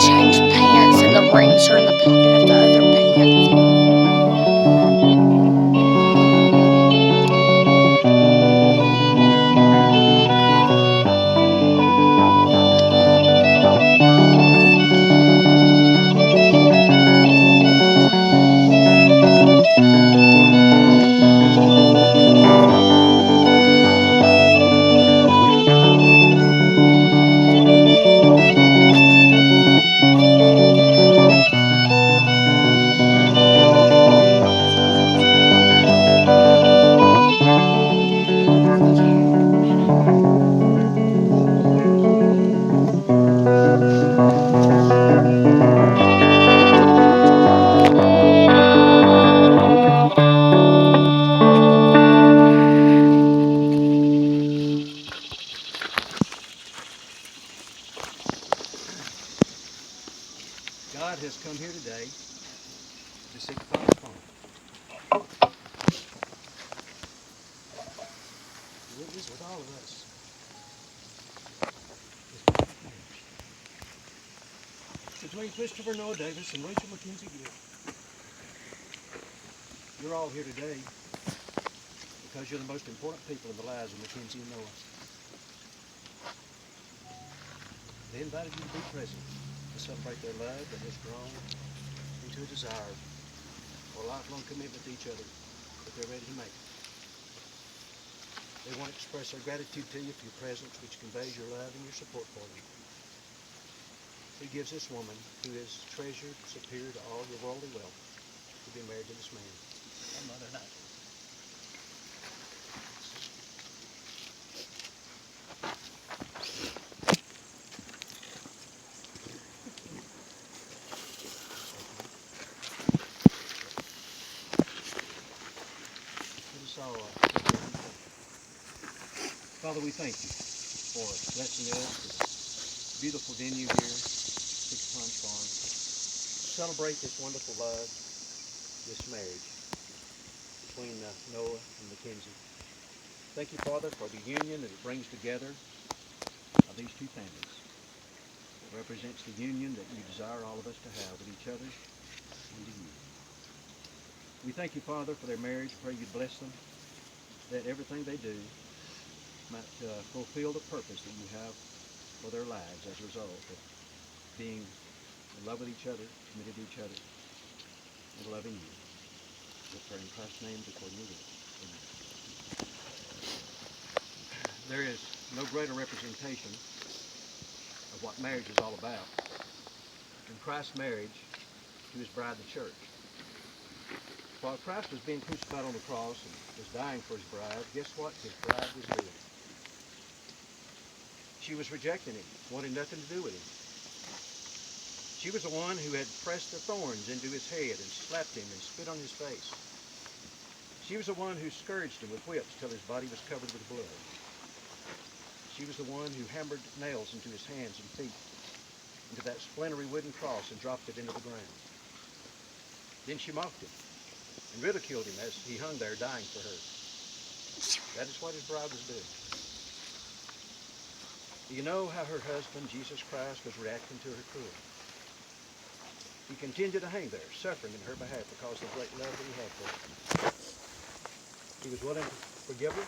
Change pants and the rings are in the pocket of the other pants. God has come here today to seek the Father's home. It is with all of us. Between Christopher Noah Davis and Rachel Mackenzie Gill, you're all here today because you're the most important people in the lives of Mackenzie and Noah. They invited you to be present to celebrate their love that has grown into a desire for a lifelong commitment to each other that they're ready to make. They want to express their gratitude to you for your presence, which conveys your love and your support for them. He gives this woman, who is treasured, superior to all your worldly wealth, to be married to this man. Her mother and I. Father, we thank you for blessing us with this beautiful venue here, Six Pines Farm, to celebrate this wonderful love, this marriage between Noah and Mackenzie. Thank you, Father, for the union that it brings together of these two families. It represents the union that you desire all of us to have with each other and to you. We thank you, Father, for their marriage. Pray you bless them, that everything they do might fulfill the purpose that you have for their lives as a result of being in love with each other, committed to each other, and loving you. We pray in Christ's name according to will. Amen. There is no greater representation of what marriage is all about than Christ's marriage to his bride, the church. While Christ was being crucified on the cross and was dying for his bride, guess what his bride was doing? She was rejecting him, wanting nothing to do with him. She was the one who had pressed the thorns into his head and slapped him and spit on his face. She was the one who scourged him with whips till his body was covered with blood. She was the one who hammered nails into his hands and feet, into that splintery wooden cross, and dropped it into the ground. Then she mocked him and ridiculed him as he hung there dying for her. That is what his bride was doing. Do you know how her husband, Jesus Christ, was reacting to her cruelty? He continued to hang there, suffering in her behalf because of the great love that he had for her. He was willing to forgive her,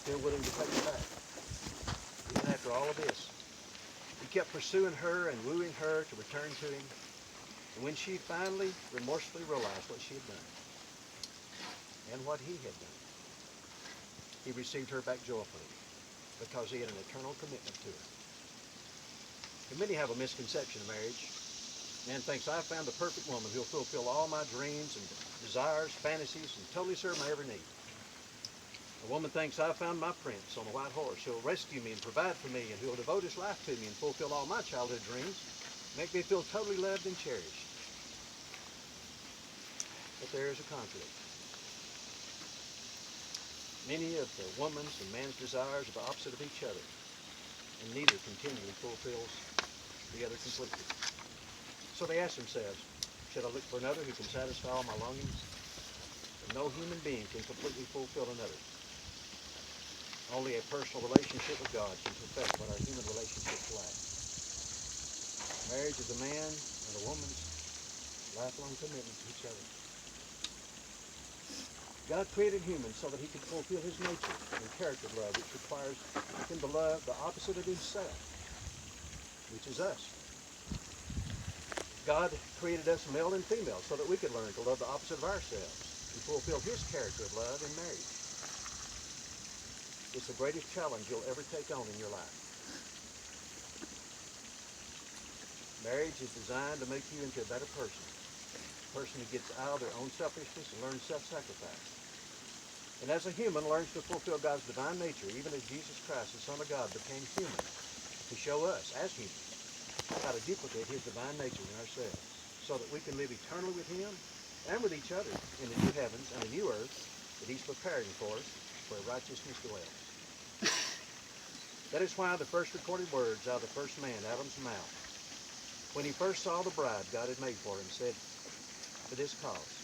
still willing to take her back. Even after all of this, he kept pursuing her and wooing her to return to him. And when she finally remorsefully realized what she had done and what he had done, he received her back joyfully because he had an eternal commitment to her. And many have a misconception of marriage. Man thinks, I've found the perfect woman who'll fulfill all my dreams and desires, fantasies, and totally serve my every need. A woman thinks, I've found my prince on a white horse who'll rescue me and provide for me and who'll devote his life to me and fulfill all my childhood dreams, make me feel totally loved and cherished. But there is a conflict. Many of the woman's and man's desires are the opposite of each other, and neither continually fulfills the other completely. So they ask themselves, should I look for another who can satisfy all my longings? And no human being can completely fulfill another. Only a personal relationship with God can perfect what our human relationships lack. Marriage is a man and a woman's lifelong commitment to each other. God created humans so that he could fulfill his nature and character of love, which requires him to love the opposite of himself, which is us. God created us male and female so that we could learn to love the opposite of ourselves and fulfill his character of love in marriage. It's the greatest challenge you'll ever take on in your life. Marriage is designed to make you into a better person, a person who gets out of their own selfishness and learns self-sacrifice. And as a human learns to fulfill God's divine nature, even as Jesus Christ, the Son of God, became human to show us, as humans, how to duplicate his divine nature in ourselves so that we can live eternally with him and with each other in the new heavens and the new earth that he's preparing for us where righteousness dwells. That is why the first recorded words out of the first man, Adam's mouth, when he first saw the bride God had made for him, said, for this cause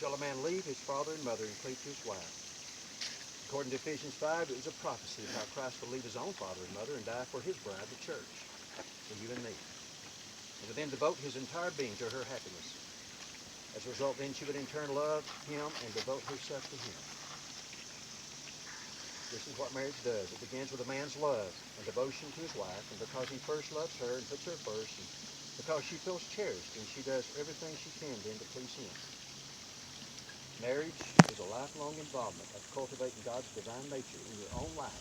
shall a man leave his father and mother and cleave to his wife. According to Ephesians 5, it was a prophecy of how Christ will leave his own father and mother and die for his bride, the church, for you and me, and would then devote his entire being to her happiness. As a result, then she would in turn love him and devote herself to him. This is what marriage does. It begins with a man's love and devotion to his wife, and because he first loves her and puts her first, and because she feels cherished, and she does everything she can then to please him. Marriage is a lifelong involvement of cultivating God's divine nature in your own life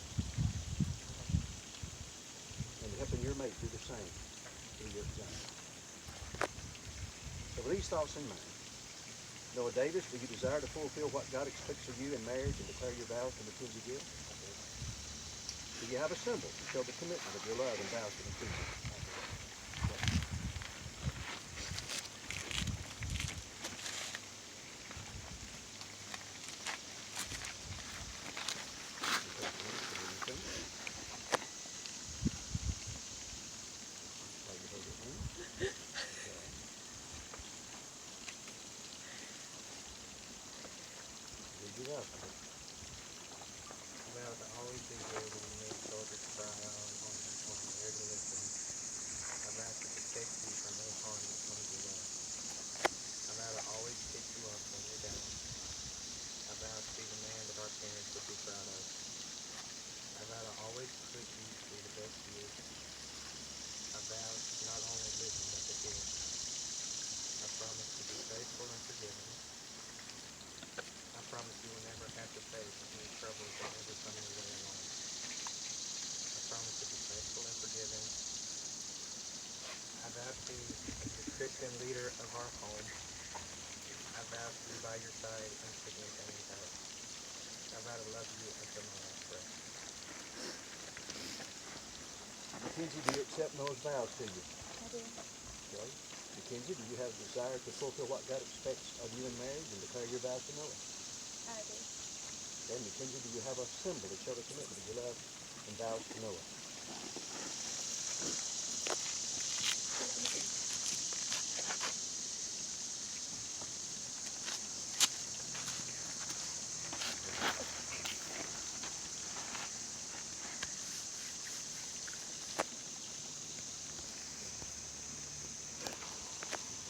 and helping your mate do the same through your example. So with these thoughts in mind, Noah Davis, will you desire to fulfill what God expects of you in marriage and declare your vows to Mackenzie Gill? Do you have a symbol to show the commitment of your love and vows to Mackenzie? I vow to always be there when you need shoulder to cry on there to listen. I vow to protect you from no harm that comes your way. I vow to always pick you up when you're down. I vow to be the man that our parents would be proud of. I vow to always put you through the best years. I vow to not only listen but to hear. I promise to be faithful and forgiving. I promise you will never have to face any troubles that ever come your way alone. I promise to be faithful and forgiving. I vow to be the Christian leader of our home. I vow to be by your side in sickness and in health. I vow to love you until my last breath. Mackenzie, do you accept Noah's vows to you? I do. Okay. Mackenzie, do you have a desire to fulfill what God expects of you in marriage and declare your vows to Noah? I do. Okay, Mackenzie, do you have a symbol to show the commitment of your love and vows to Noah?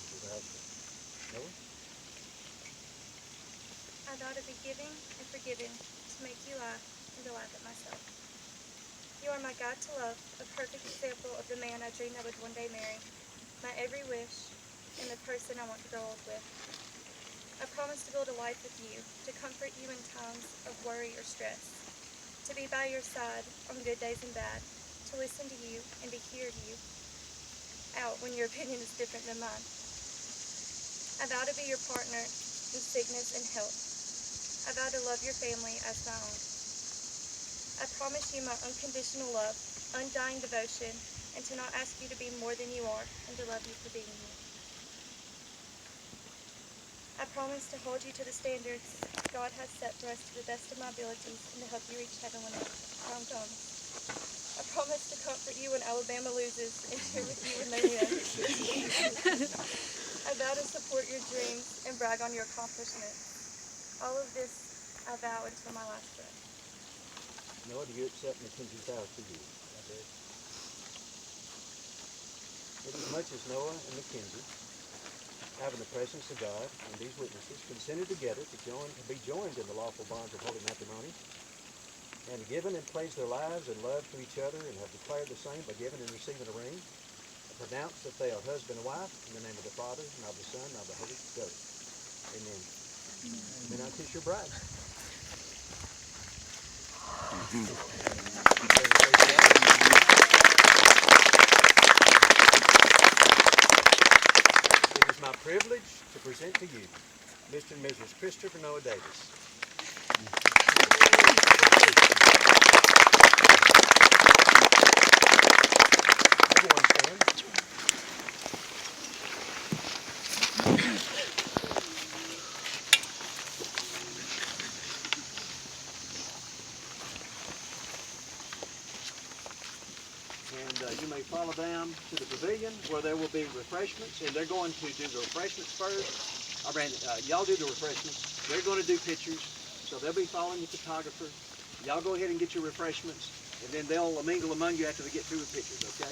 Your vows to Noah? I vow to be giving and forgiving, to make you laugh, to and to laugh at myself. You are my guide to love, a perfect example of the man I dreamed I would one day marry, my every wish, and the person I want to grow old with. I promise to build a life with you, to comfort you in times of worry or stress, to be by your side on good days and bad, to listen to you and to hear you out when your opinion is different than mine. I vow to be your partner in sickness and health. I vow to love your family as my own. I promise you my unconditional love, undying devotion, and to not ask you to be more than you are, and to love you for being you. I promise to hold you to the standards God has set for us to the best of my abilities, and to help you reach heaven when the time comes. I promise to comfort you when Alabama loses, and cheer with you when they win. I vow to support your dreams and brag on your accomplishments. All of this I vow until my last breath. Noah, do you accept Mackenzie's vows to you? I do. Inasmuch as Noah and Mackenzie, having the presence of God and these witnesses, consented together to be joined in the lawful bonds of holy matrimony, and given and pledged their lives in love to each other, and have declared the same by giving and receiving a ring, I pronounce that they are husband and wife in the name of the Father, and of the Son, and of the Holy Ghost. Amen. Amen. Now kiss your bride. It is my privilege to present to you Mr. and Mrs. Christopher Noah Davis. Everyone stand. And you may follow them to the pavilion where there will be refreshments, and they're going to do the refreshments first. Y'all do the refreshments. They're going to do pictures, so they'll be following the photographer. Y'all go ahead and get your refreshments, and then they'll mingle among you after they get through with pictures, okay?